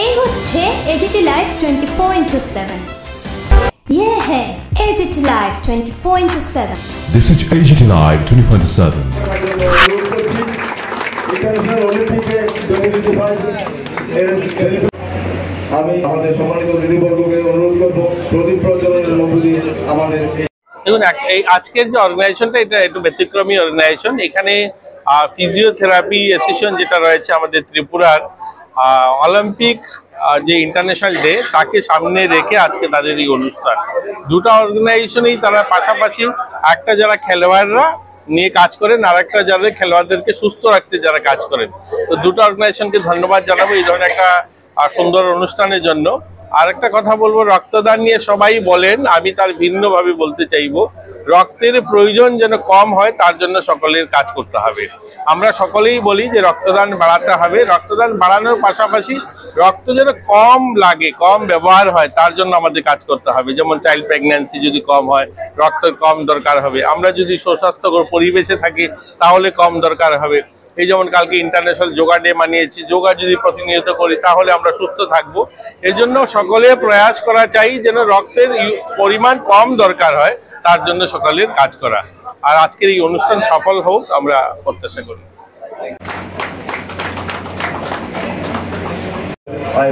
এই হচ্ছে AGT live 24/7। ये है AGT live 24/7। This is AGT Live 24/7। আমি আমাদের সম্মানিত দিদিবর্গকে অনুরোধ করব প্রদীপ প্রজ্বলনের মধ্য দিয়ে আমাদের দেখুন এই আজকের যে অর্গানাইজেশনটা এটা একটু ব্যতিক্রমী অর্গানাইজেশন। এখানে ফিজিওথেরাপি অ্যাসোসিয়েশন যেটা রয়েছে আমাদের ত্রিপুরার অলিম্পিক যে ইন্টারন্যাশনাল ডে তাকে সামনে রেখে আজকে তাদের এই অনুষ্ঠান। দুটো অর্গানাইজেশনেই তারা পাশাপাশি একটা যারা খেলোয়াড়রা নিয়ে কাজ করেন আর একটা যাদের খেলোয়াড়দেরকে সুস্থ রাখতে যারা কাজ করেন। তো দুটো অর্গানাইজেশনকে ধন্যবাদ জানাবো এই ধরনের একটা সুন্দর অনুষ্ঠানের জন্য। আর একটা কথা বলবো, রক্তদান নিয়ে সবাই বলেন, আমি তার ভিন্নভাবে বলতে চাইবো রক্তের প্রয়োজন যেন কম হয় তার জন্য সকলের কাজ করতে হবে। আমরা সকলেই বলি যে রক্তদান বাড়াতে হবে, রক্তদান বাড়ানোর পাশাপাশি রক্ত যেন কম লাগে, কম ব্যবহার হয় তার জন্য আমাদের কাজ করতে হবে। যেমন চাইল্ড প্রেগন্যান্সি যদি কম হয় রক্ত কম দরকার হবে, আমরা যদি সুস্বাস্থ্যকর পরিবেশে থাকি তাহলে কম দরকার হবে। এই যেমন কালকে ইন্টারন্যাশনাল যোগা ডে মানিয়েছি, যোগা যদি প্রতিনিয়ত করি তাহলে আমরা সুস্থ থাকবো। এর জন্য সকলে প্রয়াস করা চাই যেন রক্তের পরিমাণ কম দরকার হয় তার জন্য সকলের কাজ করা। আর আজকের এই অনুষ্ঠান সফল হোক আমরা প্রত্যাশা করি। I